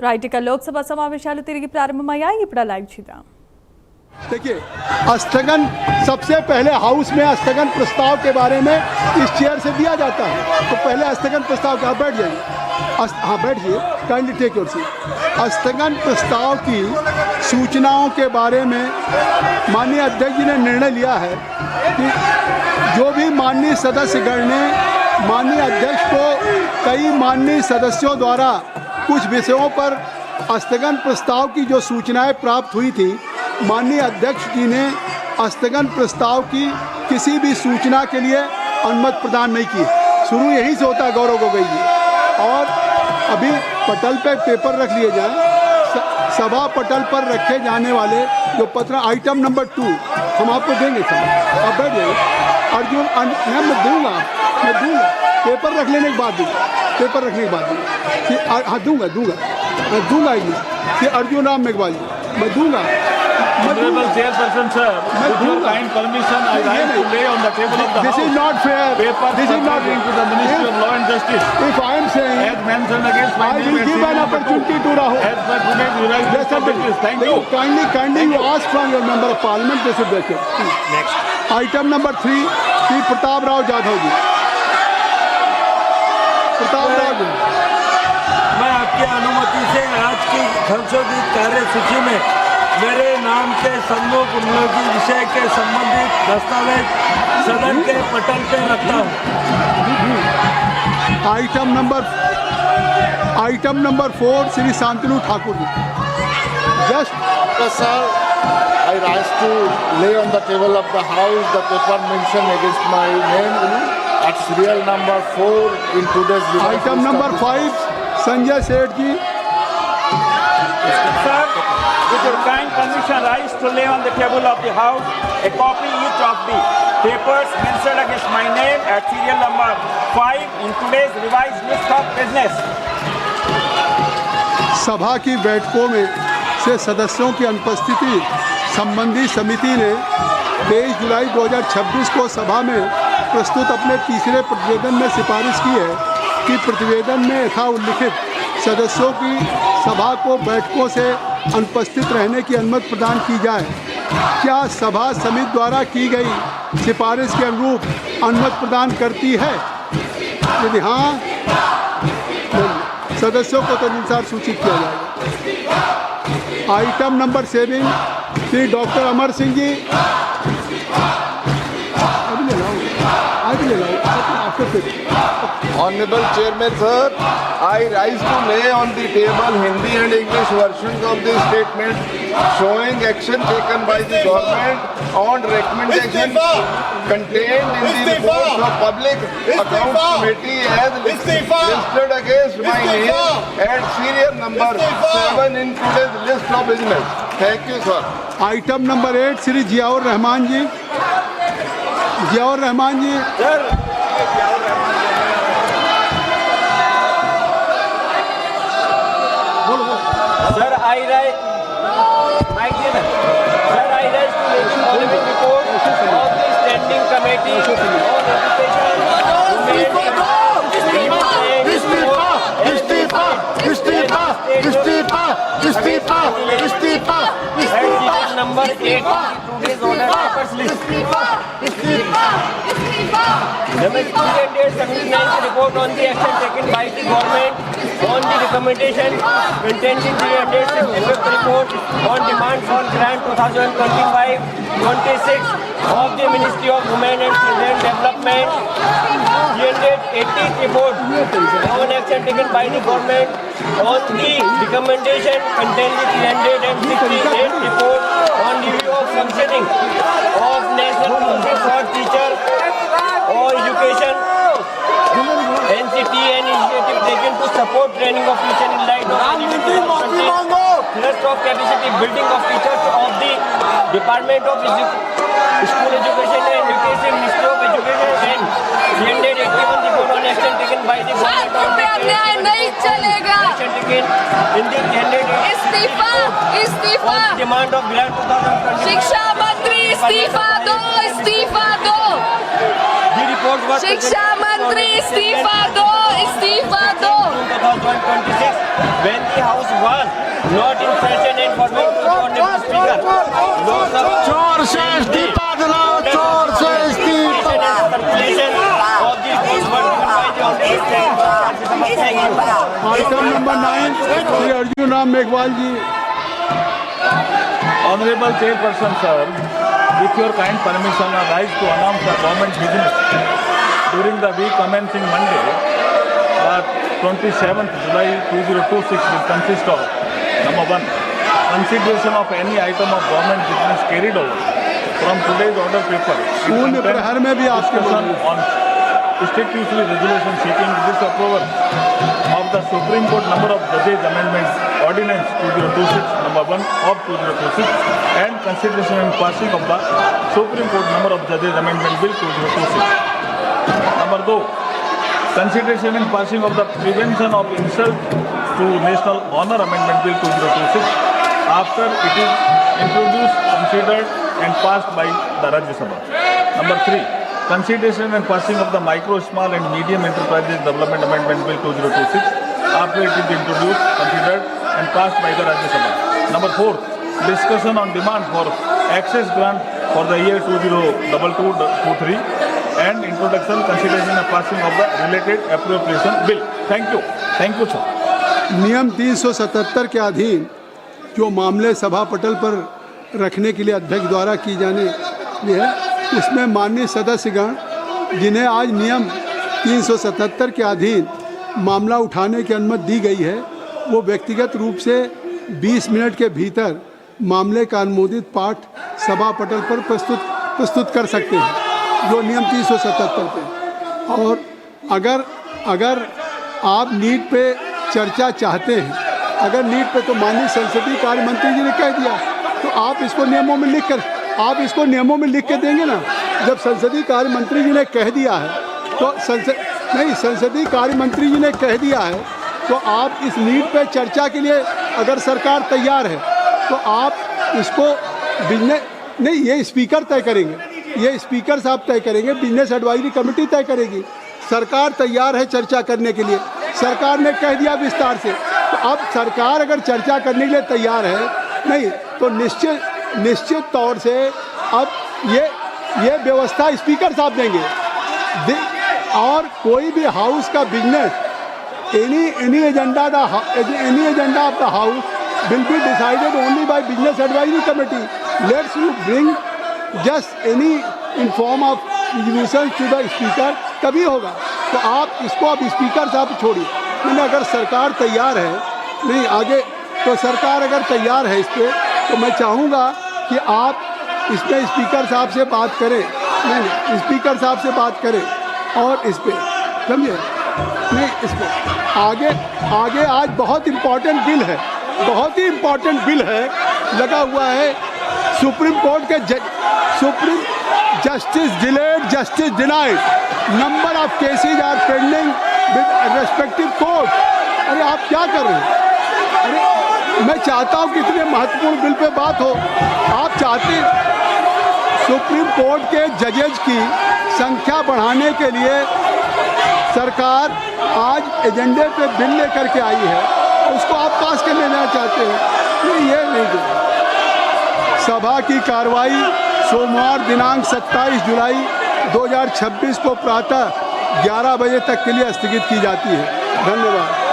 Right ఇక లోక్సభ సమావేశాలు తిరిగి ప్రారంభమయ్యాయి ఇప్పుడు లైవ్ చూద్దాం देखिए स्थगन सबसे पहले हाउस में स्थगन प्रस्ताव के बारे में इस चेयर से दिया जाता है तो पहले स्थगन प्रस्ताव का बैठ जाइए हाँ बैठिए काइंडली टेक योर सीट स्थगन प्रस्ताव की सूचनाओं के बारे में माननीय अध्यक्ष जी ने निर्णय लिया है कि जो भी माननीय सदस्यगण ने माननीय अध्यक्ष को कई माननीय सदस्यों द्वारा कुछ विषयों पर स्थगन प्रस्ताव की जो सूचनाएं प्राप्त हुई थी माननीय अध्यक्ष जी ने स्थगन प्रस्ताव की किसी भी सूचना के लिए अनुमति प्रदान नहीं की। शुरू यहीं से होता है गौरव गोगोई जी। और अभी पटल पे पेपर रख लिए जाएं, सभा पटल पर रखे जाने वाले जो पत्र आइटम नंबर 2 हम आपको देंगे सर, आप बैठ जाइए। अर्जुन मैं दूंगा पेपर रख लेने के बाद दूंगा, पेपर रखने के बाद दूंगा। हाँ दूंगा एक मिनट। अर्जुन राम मेघवाल जी मैं दूंगा। Honorable Chairperson, sir, with your kind permission, I like to lay on the table of the This House is not fair. papers This is not pertaining to the Ministry of Law and Justice. If I am saying, As mentioned against my I name will at give an serial number opportunity 2, to Rahul. as per today's revised Yes, list sir. of business. Thank you. Kindly you ask from your member of parliament. They should break it. Next. Item number 3, Sri Pratap Rao Jadhav जी। प्रताप राव जी, मैं आपकी अनुमति से आज की संशोधित कार्यसूची में मेरे नाम के सम्मुख उपयोगी विषय के संबंधित दस्तावेज सदन के पटल पे रखता हूँ। Item number 4 Shri Shantanu Thakur ji. Just Sir, I rise to lay on the table of the House the paper mentioned against my name at serial number 4 in today's revised item list number of 5 Sanjay Seth ji. Sir, with your kind permission, rise to lay on the table of the House a copy each of the papers mentioned against my name at serial number 5 in today's revised list of business. सभा की बैठकों में से सदस्यों की अनुपस्थिति संबंधी समिति ने 23 जुलाई 2026 को सभा में प्रस्तुत अपने तीसरे प्रतिवेदन में सिफारिश की है कि प्रतिवेदन में यथा उल्लिखित सदस्यों की सभा को बैठकों से अनुपस्थित रहने की अनुमति प्रदान की जाए। क्या सभा समिति द्वारा की गई सिफारिश के अनुरूप अनुमति प्रदान करती है? यदि हाँ, सदस्यों को तदनुसार सूचित किया जाएगा। Item number 7 Shri doctor Amar Singh ji. Honorable Chairman, sir, I rise to lay on the table Hindi and English versions of the statement showing action taken by the government on recommendation contained in the reports of Public Accounts Committee as listed against my name at serial number 7 in today's list of business. Thank you, sir. Item number 8 Shri Ziaur Rahman ji. Ziaur Rahman ji. Sir, I rise to lay the following report of the Standing Committee on Education number 8 today's order papers list. The Superintendent 79th report on the action taken by the government on the recommendation contained in the attached report on demand for grant 2025-26 of the Ministry of Women and Children Development. The 80th report on action taken by the government on the recommendation contained in the 368th report on review of functioning of National Council for Teacher or Education, NCT, and initiative taken to support training of teachers in light of thrust of capacity building of teachers of the Department of Education School Education and Education, Ministry of Education and 381 report on action taken by the government on the अन्याय नहीं चलेगा। action taken in the 381 इस्तीफा इस्तीफा on demand of grant 2020. शिक्षा मंत्री इस्तीफा दो इस्तीफा दो The report was शिक्षा मंत्री इस्तीफा दो इस्तीफा दो 2026 when the house was not in session and for Honorable Speaker. Lok Sabha चोर से इस्तीफा दिलाओ, चोर से इस्तीफा। circulation of the reports were given by the Honorable Speaker. Thank you. Item number 9 Shri Arjun Ram Meghwal ji. Honorable Chairperson, sir, with your kind permission, I rise to announce the government business during the week commencing Monday, 27th July 2026 will consist of number 1, consideration of any item of government business carried over from today's order paper. शून्य प्रहर में भी आपके Discussion on institutional resolution seeking disapproval of the Supreme Court number of judges amendment ordinance 2026 number 1 of 2026 and consideration and passing of the Supreme Court number of judges amendment bill 2026. Number 2, consideration and passing of the prevention of insult to national honor amendment bill 2026 after it is introduced, considered and passed by the Rajya Sabha. Number 3, consideration and passing of the micro, small and medium enterprises development amendment bill 2026 after it is introduced, considered and passed by the Rajya Sabha. Number 4, discussion on demand for access grant for the year 2022-23 and introduction, consideration and passing of the related appropriation bill. Thank you. Thank you, sir. नियम 377 के अधीन जो मामले सभा पटल पर रखने के लिए अध्यक्ष द्वारा की जाने है, उसमें माननीय सदस्यगण जिन्हें आज नियम 377 के अधीन मामला उठाने की अनुमति दी गई है, वो व्यक्तिगत रूप से 20 मिनट के भीतर मामले का अनुमोदित पाठ सभा पटल पर प्रस्तुत कर सकते हैं, जो नियम 377 पे। और अगर आप नीट पे चर्चा चाहते हैं, अगर नीट पे, तो माननीय संसदीय कार्य मंत्री जी ने कह दिया, तो आप इसको नियमों में लिख के देंगे ना। जब संसदीय कार्य मंत्री जी ने कह दिया है, तो संसदीय कार्य मंत्री जी ने कह दिया है, तो आप इस नीट पे चर्चा के लिए अगर सरकार तैयार है, तो आप इसको बिजनेस नहीं, ये स्पीकर तय करेंगे, ये स्पीकर साहब तय करेंगे, बिजनेस एडवाइजरी कमेटी तय करेगी। सरकार तैयार है चर्चा करने के लिए, सरकार ने कह दिया विस्तार से, तो अब सरकार अगर चर्चा करने के लिए तैयार है, नहीं तो निश्चित तौर से अब ये व्यवस्था स्पीकर साहब देंगे। और कोई भी हाउस का business, any agenda of the house will be decided only by business advisory committee. Let's you bring just any in form of resolution to the speaker, तभी होगा। तो आप इसको अब स्पीकर साहब छोड़िए। मैंने अगर सरकार तैयार है, नहीं आगे तो सरकार अगर तैयार है इस पर, तो मैं चाहूँगा कि आप इसमें स्पीकर साहब से बात करें, नहीं स्पीकर साहब से बात करें और इस पर समझे, नहीं इस पर आगे आज बहुत इम्पोर्टेंट बिल है, बहुत ही इम्पोर्टेंट बिल है लगा हुआ है। सुप्रीम कोर्ट के supreme justice delayed, justice denied, number of cases are pending with respective court. अरे आप क्या कर रहे हैं? अरे मैं चाहता हूँ कि इतने महत्वपूर्ण बिल पे बात हो। आप चाहते सुप्रीम कोर्ट के जजेज की संख्या बढ़ाने के लिए सरकार आज एजेंडे पे बिल लेकर के आई है, उसको आप पास कर लेना चाहते हैं। ये नहीं दो। सभा की कार्रवाई सोमवार दिनांक 27 जुलाई 2026 को प्रातः 11 बजे तक के लिए स्थगित की जाती है। धन्यवाद।